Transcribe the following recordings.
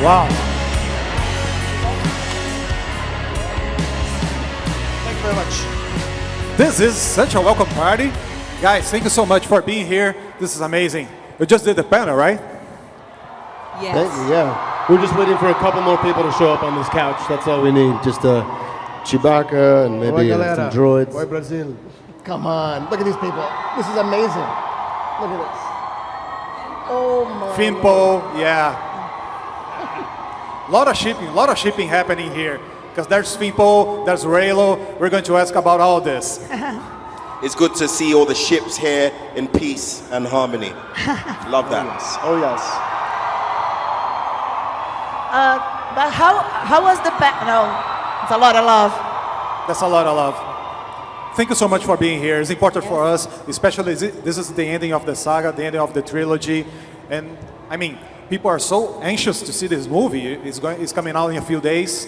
Wow. Thank you very much. This is such a welcome party. Guys, thank you so much for being here. This is amazing. We just did the panel, right? Yes. Thank you, yeah. We're just waiting for a couple more people to show up on this couch. That's all we need. Just Chewbacca and maybe some droids. Oi, Brazil. Come on. Look at these people. This is amazing. Look at this. Oh, my Fimpo, yeah. lot of shipping happening here. Because there's Fimpo, there's Raylo. We're going to ask about all this. It's good to see all the ships here in peace and harmony. Love that. Oh, yes. But how was the panel? It's a lot of love. That's a lot of love. Thank you so much for being here. It's important for us, especially this is the ending of the saga, the ending of the trilogy. And I mean, people are so anxious to see this movie. It's coming out in a few days.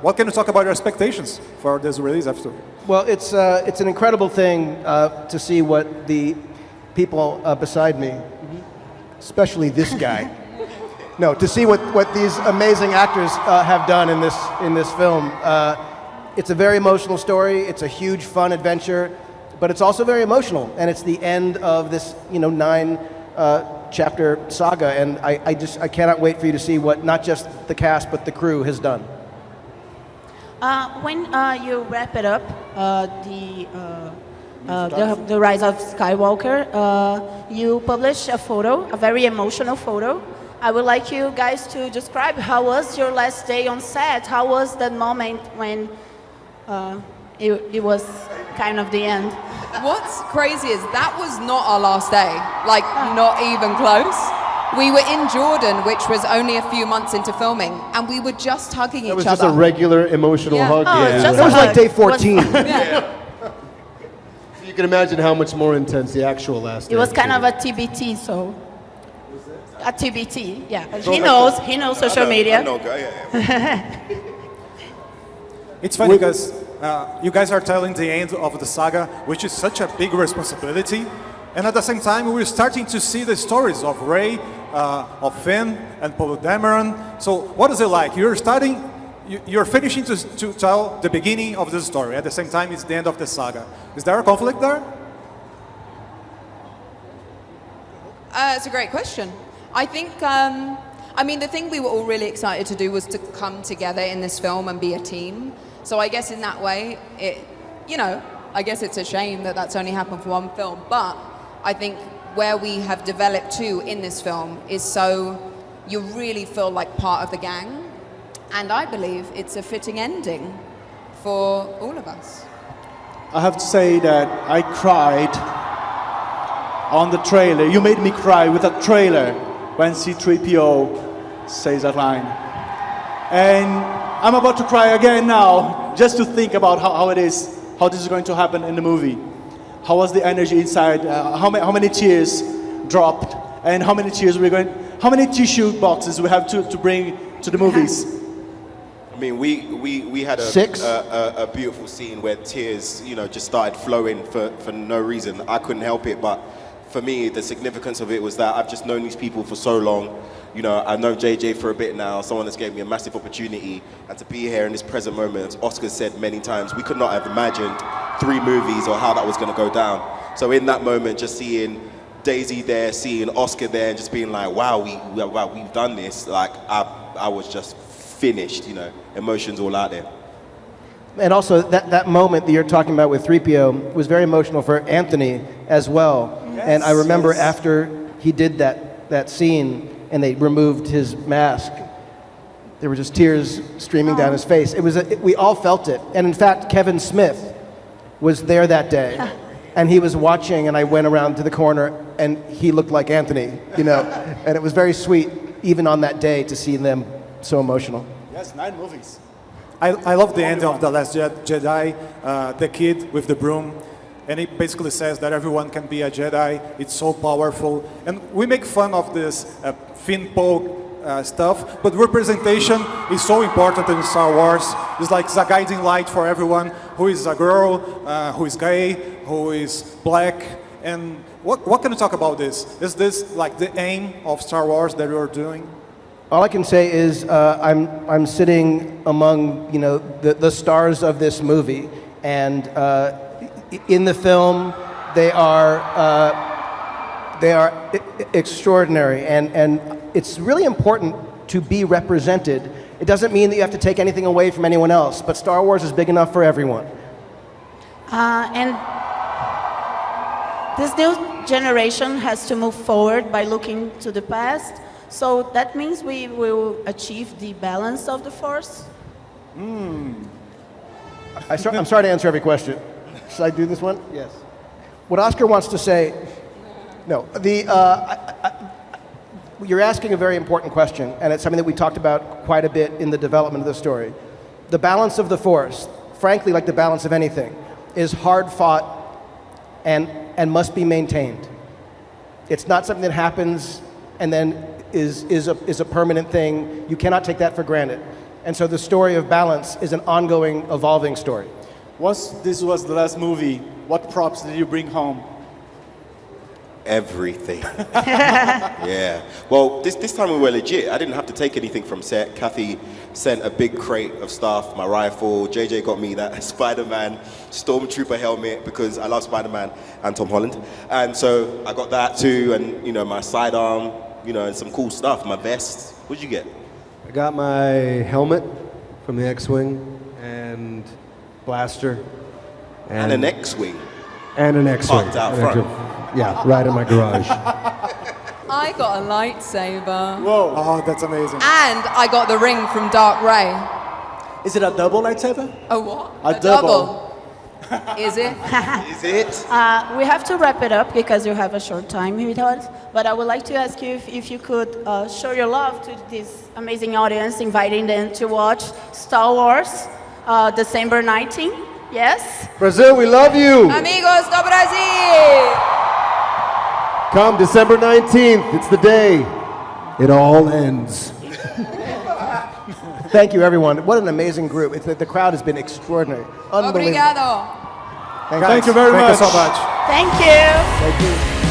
What can you talk about your expectations for this release after? Well, it's an incredible thing to see what the people beside me, especially this guy, no, to see what these amazing actors have done in this film. It's a very emotional story. It's a huge, fun adventure, but it's also very emotional, and it's the end of this 9 chapter saga, and I cannot wait for you to see what not just the cast but the crew has done. When you wrap it up, the Rise of Skywalker, you publish a photo, a very emotional photo. I would like you guys to describe how was your last day on set? How was that moment when it was kind of the end? What's crazy is that was not our last day, like not even close. We were in Jordan, which was only a few months into filming, and we were just hugging each other. It was just a regular emotional hug. Oh, Yeah. just That was a like hug. day 14. So you can imagine how much more intense the actual last day It was kind of be. a TBT, so. A TBT, yeah. He knows social media. I know, yeah. It's funny because you guys are telling the end of the saga, which is such a big responsibility. And at the same time, we're starting to see the stories of Rey, of Finn, and Poe Dameron. So what is it like? You're finishing to tell the beginning of the story. At the same time, it's the end of the saga. Is there a conflict there? It's a great question. I think, the thing we were all really excited to do was to come together in this film and be a team. So I guess in that way, I guess it's a shame that that's only happened for one film. But I think where we have developed to in this film is so you really feel like part of the gang. And I believe it's a fitting ending for all of us. I have to say that I cried on the trailer. You made me cry with a trailer when C-3PO says that line. And I'm about to cry again now, just to think about how this is going to happen in the movie. How was the energy inside? How many tears dropped? And how many tissue boxes we have to bring to the movies? I mean, we had a beautiful scene where tears, just started flowing for no reason. I couldn't help it, but for me, the significance of it was that I've just known these people for so long. I've known JJ for a bit now, someone that's gave me a massive opportunity, and to be here in this present moment, as Oscar said many times, we could not have imagined 3 movies or how that was going to go down. So in that moment, just seeing Daisy there, seeing Oscar there, and just being like, wow, we've done this, like, I was just finished, emotions all out there. And also, that moment that you're talking about with 3PO was very emotional for Anthony as well. Yes, and I remember after he did that scene and they removed his mask, there were just tears streaming down his face. We all felt it. And in fact, Kevin Smith was there that day. And he was watching, and I went around to the corner, and he looked like Anthony, And it was very sweet, even on that day, to see them so emotional. Yes, 9 movies. I love the end of The Last Jedi, the kid with the broom, and it basically says that everyone can be a Jedi. It's so powerful. And we make fun of this Finn Poe stuff, but representation is so important in Star Wars. It's like a guiding light for everyone who is a girl, who is gay, who is black. And what can you talk about this? Is this like the aim of Star Wars that you're doing? All I can say is I'm sitting among the stars of this movie, and in the film they are extraordinary, and it's really important to be represented. It doesn't mean that you have to take anything away from anyone else, but Star Wars is big enough for everyone. And this new generation has to move forward by looking to the past. So that means we will achieve the balance of the Force. I'm sorry to answer every question. Should I do this one? Yes. What Oscar wants to say, no, you're asking a very important question, and it's something that we talked about quite a bit in the development of the story. The balance of the Force, frankly, like the balance of anything, is hard fought and must be maintained. It's not something that happens and then is a permanent thing. You cannot take that for granted. And so the story of balance is an ongoing, evolving story. This was the last movie, what props did you bring home? Everything. Yeah. Well, this time we were legit. I didn't have to take anything from set. Kathy sent a big crate of stuff, my rifle. JJ got me that Spider-Man Stormtrooper helmet because I love Spider-Man and Tom Holland. And so I got that too, and my sidearm, and some cool stuff, my vest. What'd you get? I got my helmet from the X-Wing and blaster. And an X-Wing. And an X-Wing. Parked out front. Yeah, right in my garage. I got a lightsaber. Whoa. Oh, that's amazing. And I got the ring from Dark Ray. Is it a double lightsaber? A what? A double. Is it? Is it? We have to wrap it up because you have a short time with us. But I would like to ask you if you could show your love to this amazing audience, inviting them to watch Star Wars, December 19. Yes? Brazil, we love you! Amigos do Brasil! Come December 19th, it's the day it all ends. Thank you, everyone. What an amazing group. The crowd has been extraordinary. Unbelievable. Obrigado. Thank you very much. Thank you so much. Thank you. Thank you.